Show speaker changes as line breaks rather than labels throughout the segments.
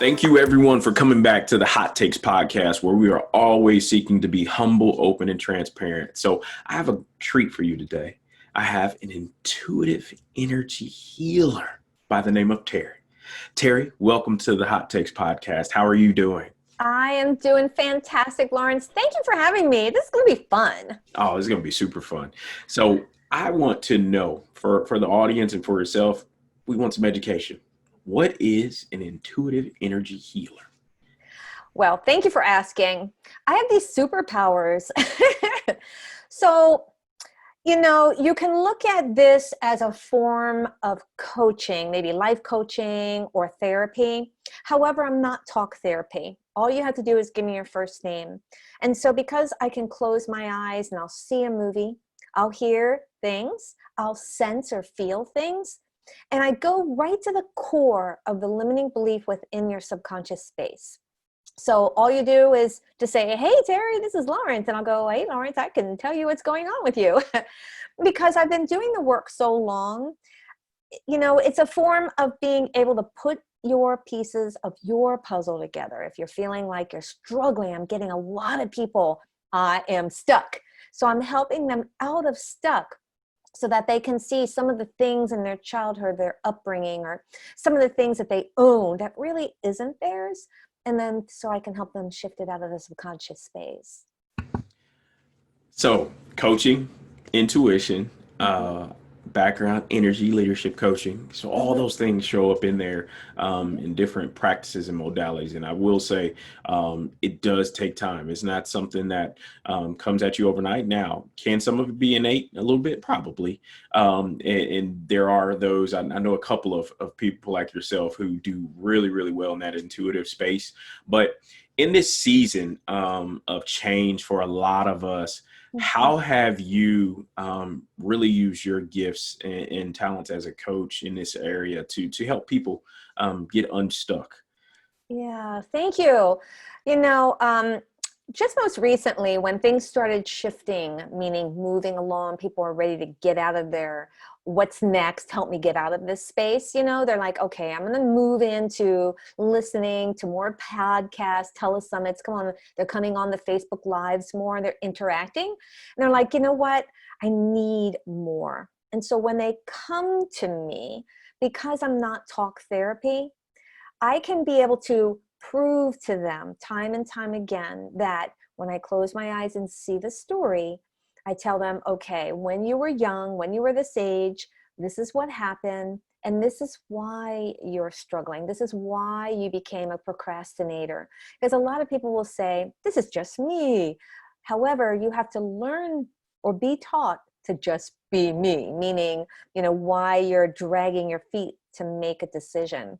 Thank you, everyone, for coming back to the Hot Takes podcast, where we are always seeking to be humble, open, and transparent. So I have a treat for you today. I have an intuitive energy healer by the name of Terrie. Terrie, welcome to the Hot Takes podcast. How are you doing?
I am doing fantastic, Lawrence. Thank you for having me. This is going to be fun.
Oh, it's going to be super fun. So I want to know, for the audience and for yourself, we want some education. What is an intuitive energy healer?
Well, thank you for asking. I have these superpowers. So, you can look at this as a form of coaching, maybe life coaching or therapy. However, I'm not talk therapy. All you have to do is give me your first name. And so because I can close my eyes and I'll see a movie, I'll hear things, I'll sense or feel things, and I go right to the core of the limiting belief within your subconscious space. So all you do is just say, hey, Terrie, this is Lawrence. And I'll go, hey, Lawrence, I can tell you what's going on with you. Because I've been doing the work so long, it's a form of being able to put your pieces of your puzzle together. If you're feeling like you're struggling, I'm getting a lot of people, I am stuck. So I'm helping them out of stuck so that they can see some of the things in their childhood, their upbringing, or some of the things that they own that really isn't theirs. And then so I can help them shift it out of the subconscious space.
So coaching, intuition, background, energy, leadership coaching. So all those things show up in there in different practices and modalities. And I will say it does take time. It's not something that comes at you overnight. Now, can some of it be innate? A little bit, probably. And there are those, I know a couple of people like yourself who do really, really well in that intuitive space. But in this season of change for a lot of us, how have you really used your gifts and talents as a coach in this area to help people get unstuck?
Yeah, thank you. Just most recently when things started shifting, meaning moving along, people are ready to get out of their what's next, help me get out of this space. They're like, okay, I'm going to move into listening to more podcasts, telesummits. Come on, they're coming on the Facebook Lives more, they're interacting. And they're like, you know what? I need more. And so when they come to me, because I'm not talk therapy, I can be able to prove to them time and time again that when I close my eyes and see the story, I tell them, okay, when you were young, when you were this age, this is what happened. And this is why you're struggling. This is why you became a procrastinator. Because a lot of people will say, this is just me. However, you have to learn or be taught to just be me, meaning, why you're dragging your feet to make a decision.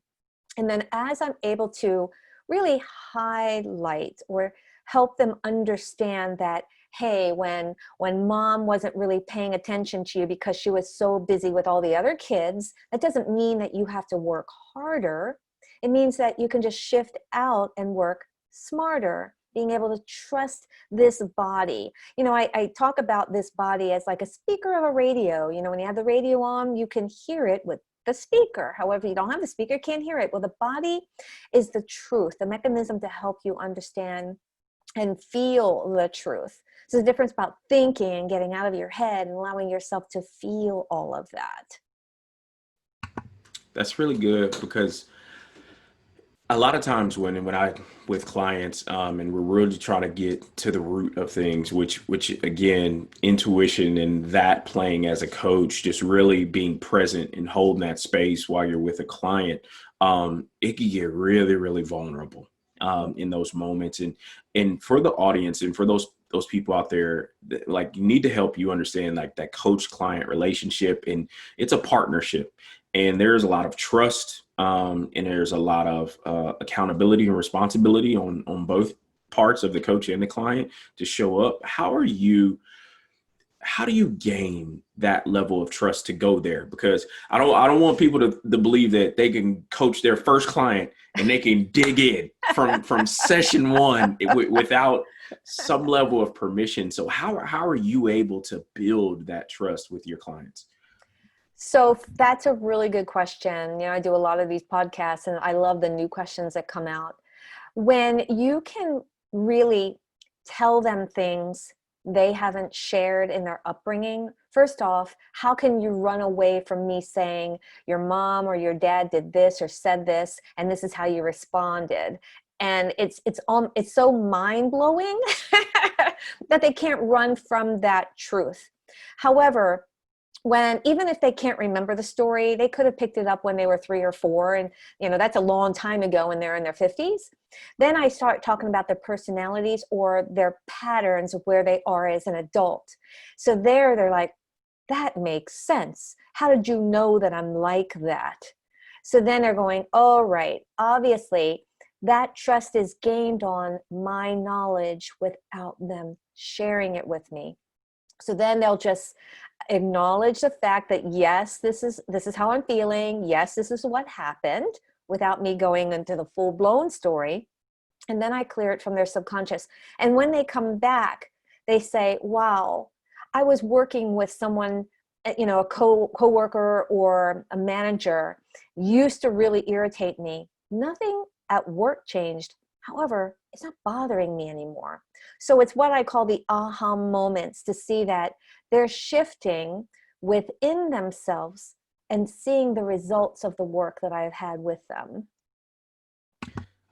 And then as I'm able to really highlight or help them understand that, hey, when mom wasn't really paying attention to you because she was so busy with all the other kids, that doesn't mean that you have to work harder. It means that you can just shift out and work smarter, being able to trust this body. I talk about this body as like a speaker of a radio. When you have the radio on, you can hear it with the speaker. However, you don't have the speaker, you can't hear it. Well, the body is the truth, the mechanism to help you understand and feel the truth. So the difference about thinking and getting out of your head and allowing yourself to feel all of that.
That's really good, because a lot of times when I with clients and we're really trying to get to the root of things, which again, intuition and that playing as a coach, just really being present and holding that space while you're with a client, it can get really, really vulnerable in those moments. And for the audience and for those people out there, like, you need to help you understand like that coach client relationship, and it's a partnership, and there's a lot of trust. And there's a lot of accountability and responsibility on both parts of the coach and the client to show up. How do you gain that level of trust to go there? Because I don't want people to believe that they can coach their first client and they can dig in from session one without some level of permission. So how are you able to build that trust with your clients?
So that's a really good question. I do a lot of these podcasts and I love the new questions that come out. When you can really tell them things they haven't shared in their upbringing, first off, how can you run away from me saying your mom or your dad did this or said this and this is how you responded? And it's so mind-blowing that they can't run from that truth. However, when even if they can't remember the story, they could have picked it up when they were 3 or 4, and that's a long time ago and they're in their 50s. Then I start talking about their personalities or their patterns of where they are as an adult. So they're like, that makes sense. How did you know that I'm like that? So then they're going, oh, right, obviously that trust is gained on my knowledge without them sharing it with me. So then they'll just acknowledge the fact that yes, this is how I'm feeling. Yes, this is what happened, without me going into the full-blown story. And then I clear it from their subconscious. And when they come back, they say, wow, I was working with someone, a co-worker or a manager used to really irritate me. Nothing at work changed. However, it's not bothering me anymore. So it's what I call the aha moments, to see that they're shifting within themselves and seeing the results of the work that I've had with them.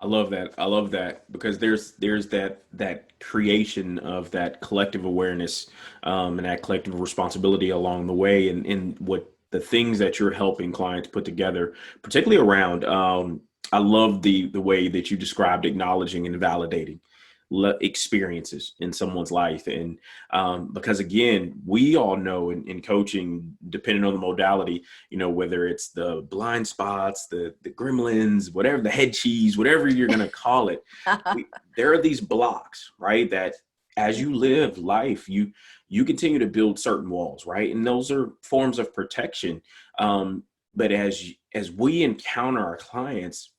I love that. I love that because there's that creation of that collective awareness, and that collective responsibility along the way, and what the things that you're helping clients put together, particularly around. I love the way that you described acknowledging and validating experiences in someone's life, and because again, we all know in coaching, depending on the modality, whether it's the blind spots, the gremlins, whatever, the head cheese, whatever you're going to call it, there are these blocks, right? That as you live life, you continue to build certain walls, right? And those are forms of protection. But as we encounter our clients,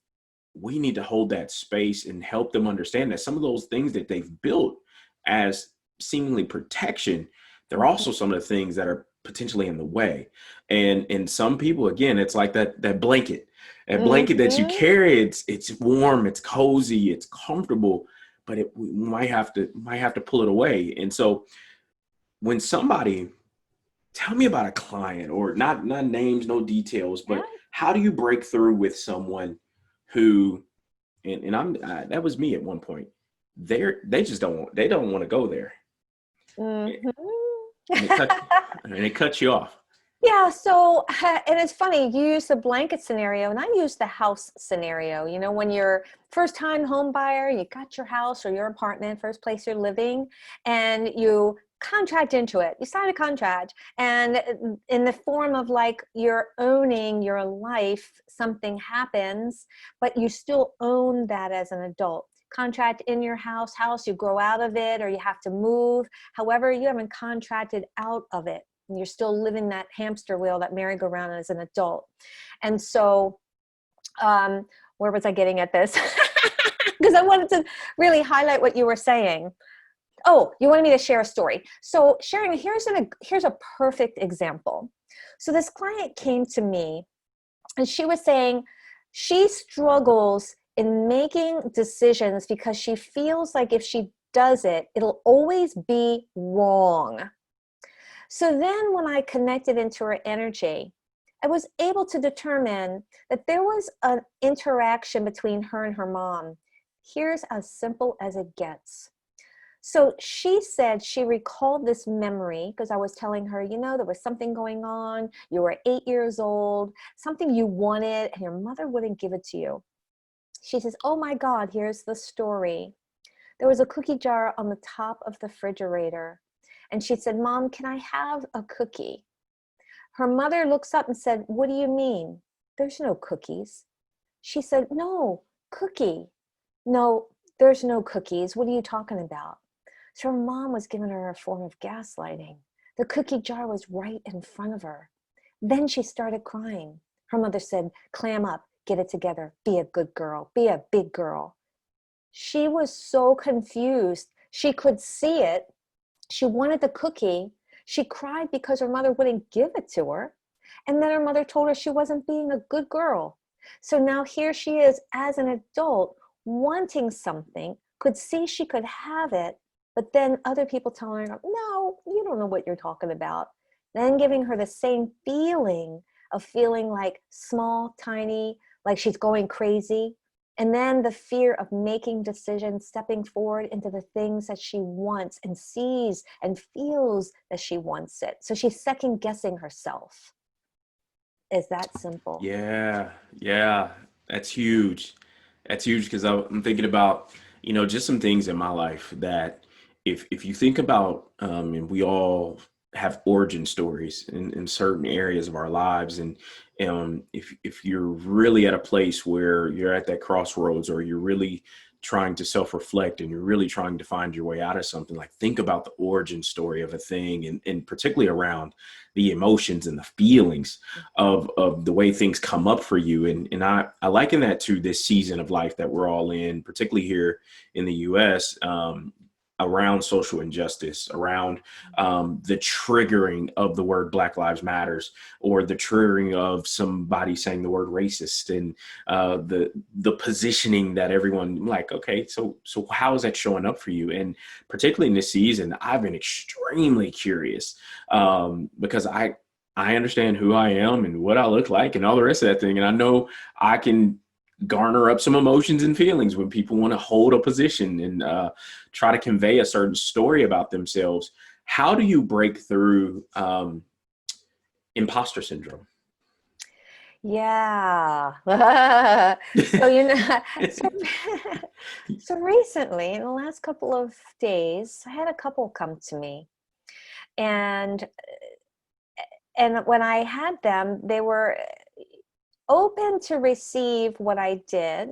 we need to hold that space and help them understand that some of those things that they've built as seemingly protection, they're also some of the things that are potentially in the way. And some people, again, it's like that blanket, that you
Mm-hmm.
carry. It's warm, it's cozy, it's comfortable, but we might have to pull it away. And so when somebody, tell me about a client, or not names, no details,
Yeah.
but how do you break through with someone who, and I'm that was me at one point. They just don't want to go there,
Mm-hmm.
and it cuts you off.
Yeah, so, and it's funny, you use the blanket scenario, and I use the house scenario. When you're first time home buyer, you got your house or your apartment, first place you're living, and you contract into it. You sign a contract, and in the form of like you're owning your life, something happens, but you still own that as an adult. Contract in your house, you grow out of it, or you have to move. However, you haven't contracted out of it. And you're still living that hamster wheel, that merry-go-round as an adult. And so, where was I getting at this? Because I wanted to really highlight what you were saying. Oh, you wanted me to share a story. So sharing, here's a perfect example. So this client came to me and she was saying she struggles in making decisions because she feels like if she does it, it'll always be wrong. So then when I connected into her energy, I was able to determine that there was an interaction between her and her mom. Here's as simple as it gets. So she said she recalled this memory because I was telling her, there was something going on. You were 8 years old, something you wanted, and your mother wouldn't give it to you. She says, oh my God, here's the story. There was a cookie jar on the top of the refrigerator. And she said, Mom, can I have a cookie? Her mother looks up and said, what do you mean? There's no cookies. She said, no, cookie. No, there's no cookies. What are you talking about? So her mom was giving her a form of gaslighting. The cookie jar was right in front of her. Then she started crying. Her mother said, clam up, get it together, be a good girl, be a big girl. She was so confused. She could see it. She wanted the cookie. She cried because her mother wouldn't give it to her. And then her mother told her she wasn't being a good girl. So now here she is as an adult wanting something, could see she could have it, but then other people telling her, no, you don't know what you're talking about. Then giving her the same feeling of feeling like small, tiny, like she's going crazy. And then the fear of making decisions, stepping forward into the things that she wants and sees and feels that she wants it. So she's second guessing herself. Is that simple?
Yeah, yeah, that's huge. That's huge because I'm thinking about, just some things in my life that if you think about, and we all have origin stories in certain areas of our lives, and if you're really at a place where you're at that crossroads, or you're really trying to self-reflect and you're really trying to find your way out of something, like think about the origin story of a thing, and particularly around the emotions and the feelings of the way things come up for you. And I liken that to this season of life that we're all in, particularly here in the US, around social injustice, around the triggering of the word Black Lives Matters, or the triggering of somebody saying the word racist, and the positioning that everyone like, okay, so how is that showing up for you? And particularly in this season, I've been extremely curious, because I understand who I am and what I look like and all the rest of that thing. And I know I can garner up some emotions and feelings when people want to hold a position and try to convey a certain story about themselves. How do you break through imposter syndrome?
Yeah. So, so, so recently, in the last couple of days, I had a couple come to me, and when I had them, they were open to receive what I did.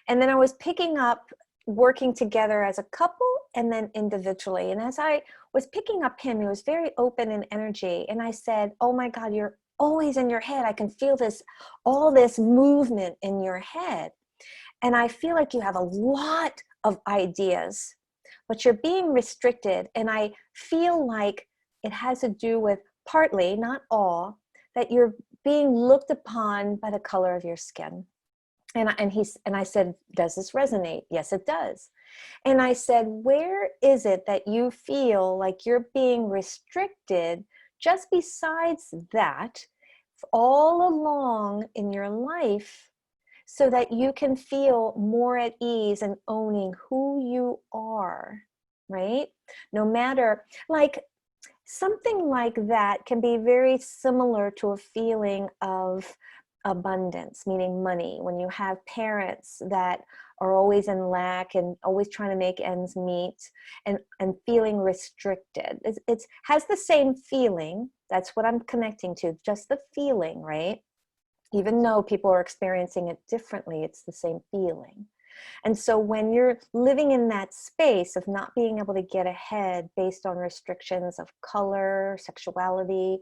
And then I was picking up, working together as a couple and then individually. And as I was picking up him, he was very open in energy. And I said, oh my God, you're always in your head. I can feel this, all this movement in your head. And I feel like you have a lot of ideas, but you're being restricted. And I feel like it has to do with, partly, not all, that you're being looked upon by the color of your skin. And I said, does this resonate? Yes, it does. And I said, where is it that you feel like you're being restricted just besides that all along in your life, so that you can feel more at ease and owning who you are, right? No matter, like, something like that can be very similar to a feeling of abundance, meaning money. When you have parents that are always in lack and always trying to make ends meet, and feeling restricted. It's has the same feeling. That's what I'm connecting to, just the feeling, right? Even though people are experiencing it differently, it's the same feeling. And so when you're living in that space of not being able to get ahead based on restrictions of color, sexuality,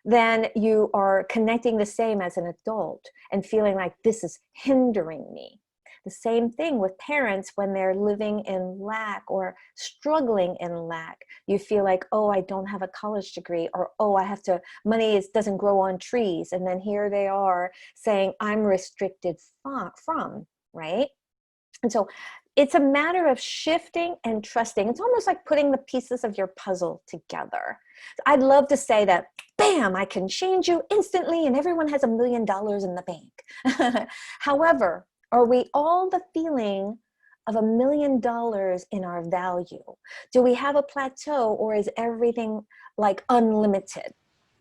then you are connecting the same as an adult and feeling like this is hindering me. The same thing with parents when they're living in lack or struggling in lack. You feel like, oh, I don't have a college degree, or oh, I have to, doesn't grow on trees. And then here they are saying, I'm restricted from, right? And so it's a matter of shifting and trusting. It's almost like putting the pieces of your puzzle together. I'd love to say that, bam, I can change you instantly and everyone has $1 million in the bank. However, are we all the feeling of $1 million in our value? Do we have a plateau, or is everything like unlimited?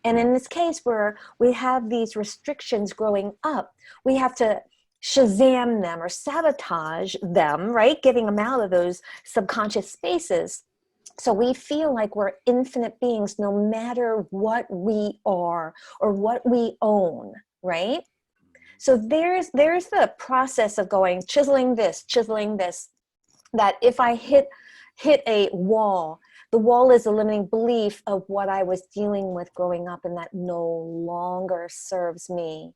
And in this case where we have these restrictions growing up, we have to Shazam them or sabotage them, right? Getting them out of those subconscious spaces. So we feel like we're infinite beings no matter what we are or what we own, right? So there's the process of going, chiseling this, that if I hit a wall, the wall is a limiting belief of what I was dealing with growing up, and that no longer serves me.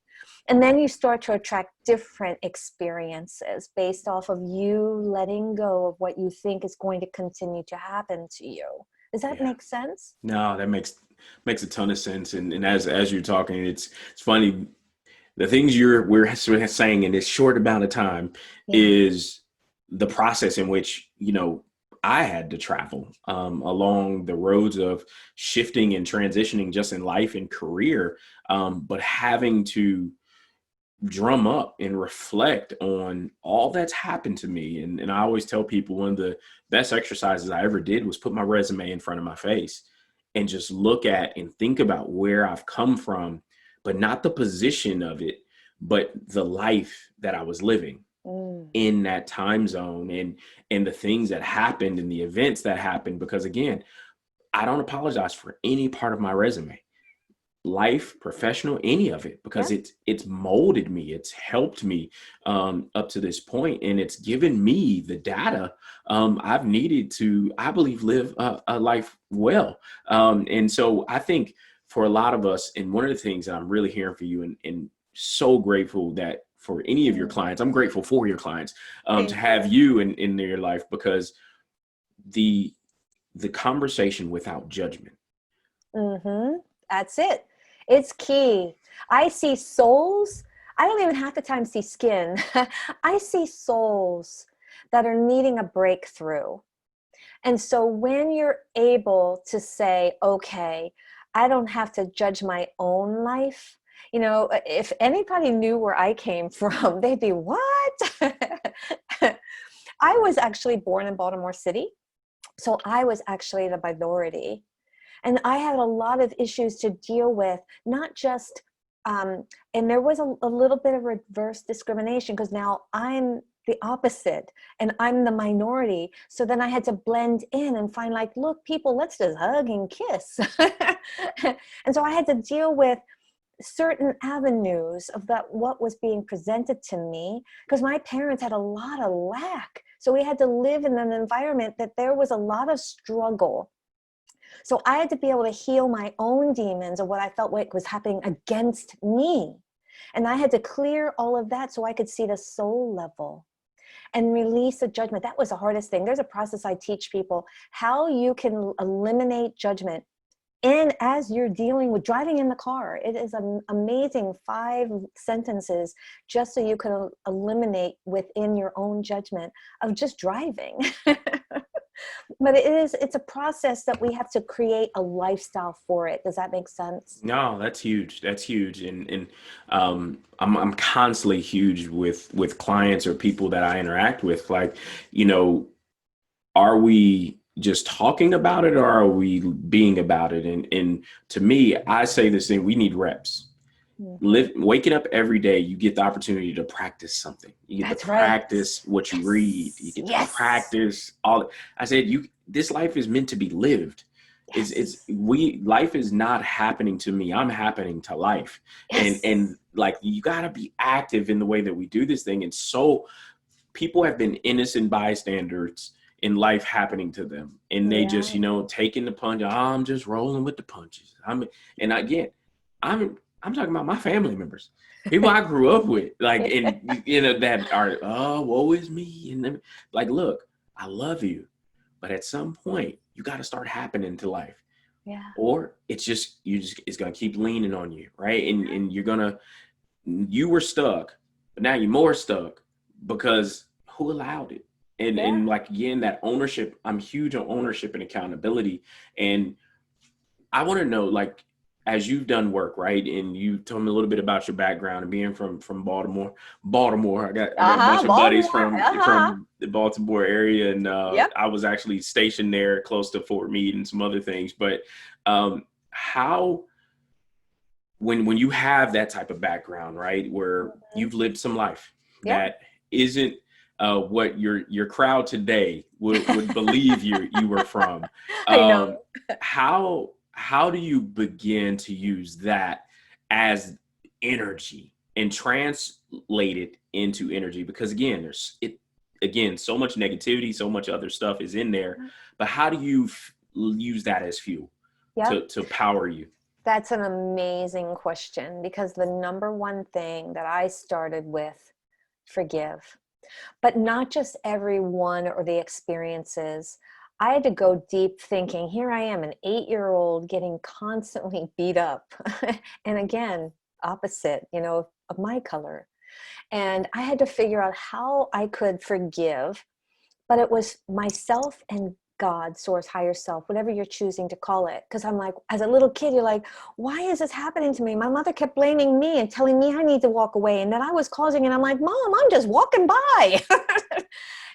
And then you start to attract different experiences based off of you letting go of what you think is going to continue to happen to you, Does that
Yeah.
make sense?
No, that makes a ton of sense. And as you're talking, it's funny. The things we're sort of saying in this short amount of time
Yeah.
is the process in which, I had to travel along the roads of shifting and transitioning just in life and career, but having to drum up and reflect on all that's happened to me. And I always tell people one of the best exercises I ever did was put my resume in front of my face and just look at and think about where I've come from, but not the position of it, but the life that I was living
Mm.
in that time zone, and the things that happened and the events that happened. Because again, I don't apologize for any part of my resume, life, professional, any of it, because
Yeah.
it's molded me, it's helped me up to this point, and it's given me the data I've needed to, I believe, live a life well. And so I think for a lot of us, and one of the things that I'm really hearing for you, and so grateful that for any of your
Mm.
clients, I'm grateful for your clients, to
Thank
have
you.
you in their life, because the the conversation without judgment.
Mm-hmm. That's it. It's key. I see souls. I don't even half the time see skin. I see souls that are needing a breakthrough. And so when you're able to say, okay, I don't have to judge my own life. If anybody knew where I came from, they'd be, what? I was actually born in Baltimore City. So I was actually the minority. And I had a lot of issues to deal with, not just, and there was a little bit of reverse discrimination because now I'm the opposite and I'm the minority. So then I had to blend in and find like, look, people, let's just hug and kiss. And so I had to deal with certain avenues of that, what was being presented to me, because my parents had a lot of lack. So we had to live in an environment that there was a lot of struggle. So I had to be able to heal my own demons of what I felt like was happening against me. And I had to clear all of that so I could see the soul level and release the judgment. That was the hardest thing. There's a process I teach people how you can eliminate judgment. And as you're dealing with driving in the car, it is an amazing 5 sentences just so you can eliminate within your own judgment of just driving. But it's a process that we have to create a lifestyle for it. Does that make sense?
No, that's huge. That's huge. And I'm constantly huge with clients or people that I interact with. Like, you know, are we just talking about it, or are we being about it? And to me, I say this thing: we need reps.
Mm-hmm.
Waking up every day, you get the opportunity to practice something. You get to
That's right.
practice what you read. You
Yes.
get to
Yes.
practice all. I said, this life is meant to be lived. It's
Yes.
we life is not happening to me. I'm happening to life. And
Yes.
like, you got to be active in the way that we do this thing. And so people have been innocent bystanders in life happening to them, and they just,
Yeah.
taking the punch. Oh, I'm just rolling with the punches. And again, I'm talking about my family members, people I grew up with, like, and that are, oh, woe is me, and then, like, look, I love you, but at some point you got to start happening to life,
Yeah.
or it's gonna keep leaning on you, right? And you were stuck, but now you're more stuck because who allowed it? And
Yeah.
like, again, that ownership, I'm huge on ownership and accountability. And I want to know, like, as you've done work, right? And you told me a little bit about your background and being from Baltimore. Baltimore, I got a bunch
Uh-huh.
of buddies
Baltimore.
from
Uh-huh.
from the Baltimore area, and
Yep.
I was actually stationed there close to Fort Meade and some other things. But how, when you have that type of background, right, where
Mhm.
you've lived some life
Yep.
that isn't what your crowd today would believe you were from,
I know.
um, how do you begin to use that as energy and translate it into energy? Because again, so much negativity, so much other stuff is in there, but how do you use that as fuel
Yep.
to power you?
That's an amazing question because the number one thing that I started with, forgive, but not just everyone or the experiences. I had to go deep thinking. Here I am, an 8-year-old getting constantly beat up. And again, opposite, of my color. And I had to figure out how I could forgive, but it was myself and God, source, higher self, whatever you're choosing to call it. Because I'm like, as a little kid, you're like, why is this happening to me? My mother kept blaming me and telling me I need to walk away and that I was causing it. I'm like, Mom, I'm just walking by.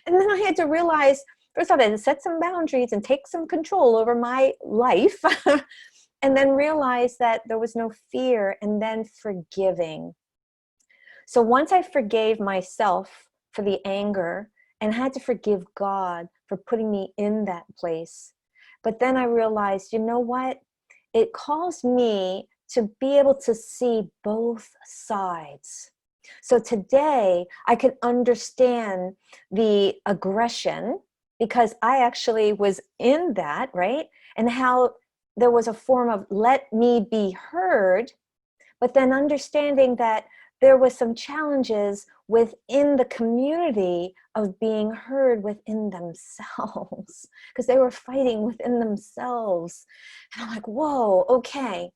And then I had to realize, first I had to set some boundaries and take some control over my life. And then realize that there was no fear, and then forgiving. So once I forgave myself for the anger and had to forgive God for putting me in that place, but then I realized, you know what? It caused me to be able to see both sides. So today I can understand the aggression because I actually was in that, right? And how there was a form of let me be heard, but then understanding that there was some challenges within the community of being heard within themselves because they were fighting within themselves. And I'm like, whoa, okay.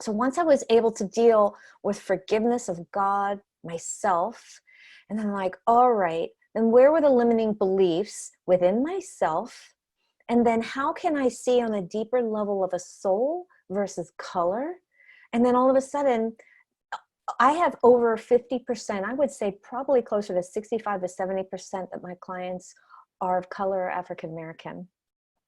So once I was able to deal with forgiveness of God, myself, and then I'm like, all right, then where were the limiting beliefs within myself? And then how can I see on a deeper level of a soul versus color? And then all of a sudden, I have over 50%, I would say probably closer to 65 to 70% that my clients are of color or African American.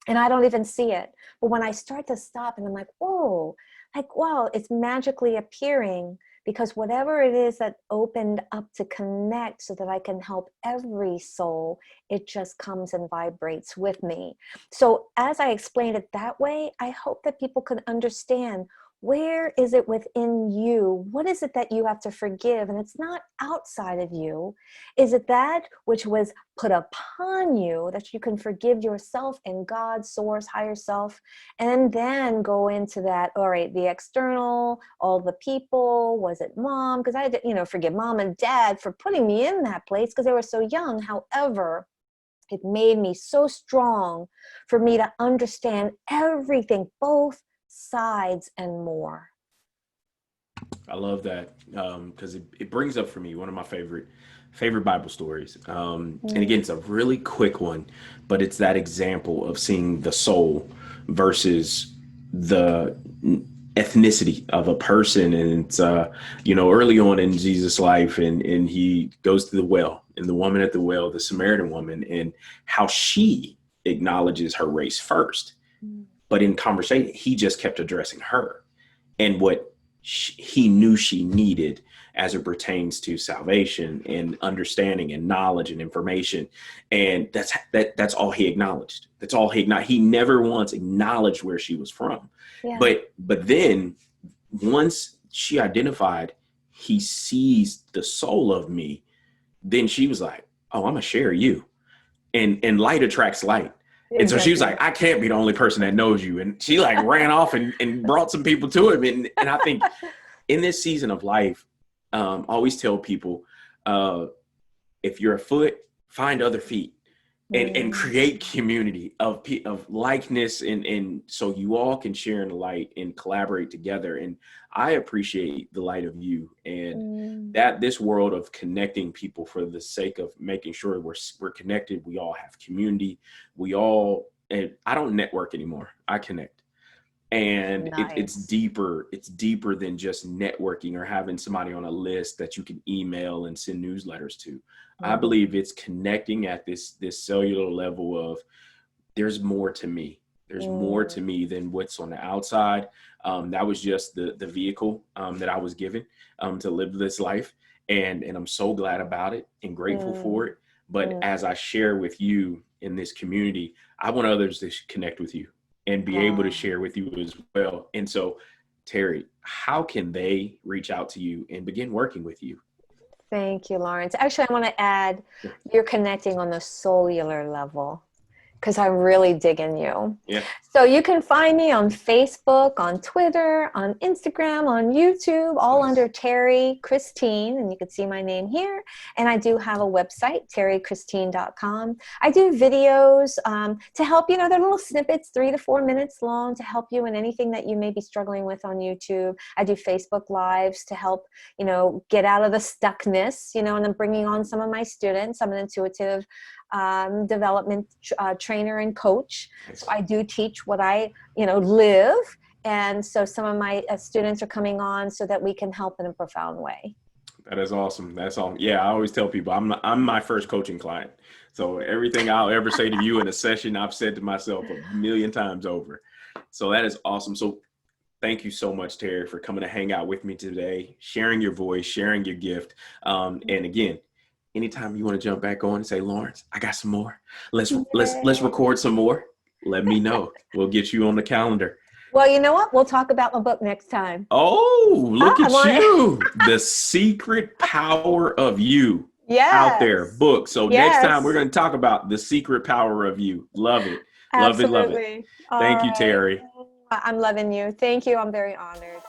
And I don't even see it. But when I start to stop and I'm like, whoa, like, wow, it's magically appearing because whatever it is that opened up to connect so that I can help every soul, it just comes and vibrates with me. So as I explained it that way, I hope that people can understand, where is it within you? What is it that you have to forgive? And it's not outside of you. Is it that which was put upon you that you can forgive yourself and God, source, higher self, and then go into that, all right, the external, all the people, was it mom? Because I had to, forgive mom and dad for putting me in that place because they were so young. However, it made me so strong for me to understand everything, both sides and more.
I love that because it brings up for me one of my favorite Bible stories. And again, it's a really quick one, but it's that example of seeing the soul versus the ethnicity of a person. And it's early on in Jesus' life, and he goes to the well, and the woman at the well, the Samaritan woman, and how she acknowledges her race first. But in conversation, he just kept addressing her and what he knew she needed as it pertains to salvation and understanding and knowledge and information. And that's all he acknowledged. That's all he acknowledged. He never once acknowledged where she was from.
Yeah.
But then once she identified, he sees the soul of me, then she was like, oh, I'm gonna share you. And light attracts light. And so she was like, I can't be the only person that knows you. And she like ran off and brought some people to him. And I think in this season of life, I always tell people, if you're a foot, find other feet and create community of likeness. And so you all can share in the light and collaborate together. And I appreciate the light of you and that this world of connecting people for the sake of making sure we're connected. We all have community. And I don't network anymore. I connect. And
Nice.
It's deeper than just networking or having somebody on a list that you can email and send newsletters to. I believe it's connecting at this cellular level of there's more to me. There's more to me than what's on the outside. That was just the vehicle that I was given to live this life. And I'm so glad about it and grateful for it. But as I share with you in this community, I want others to connect with you and be able to share with you as well. And so, Terrie, how can they reach out to you and begin working with you?
Thank you, Lawrence. Actually, I want to add, you're connecting on the cellular level. because I really dig in you.
Yeah.
So you can find me on Facebook, on Twitter, on Instagram, on YouTube, all
Nice.
under Terrie Christine, and you can see my name here. And I do have a website, terriechristine.com. I do videos to help, they're little snippets, 3 to 4 minutes long, to help you in anything that you may be struggling with on YouTube. I do Facebook Lives to help, get out of the stuckness, and I'm bringing on some of my students. I'm an intuitive development trainer and coach. So
Nice.
I do teach what I, live. And so some of my students are coming on so that we can help in a profound way.
That is awesome. That's all. Yeah, I always tell people I'm my first coaching client. So everything I'll ever say to you in a session, I've said to myself a million times over. So that is awesome. So thank you so much, Terrie, for coming to hang out with me today, sharing your voice, sharing your gift. And again, anytime you want to jump back on and say, Lawrence, I got some more. Let's
Yay.
record some more. Let me know. We'll get you on the calendar.
Well, you know what? We'll talk about my book next time.
Oh, look
I
at
want
you. The Secret Power of You out there,
Yes.
book. So next time we're
Yes.
going to talk about the secret power of you. Love it. Love it. Love it.
Absolutely. All
Thank you,
right.
Terrie.
I'm loving you. Thank you. I'm very honored.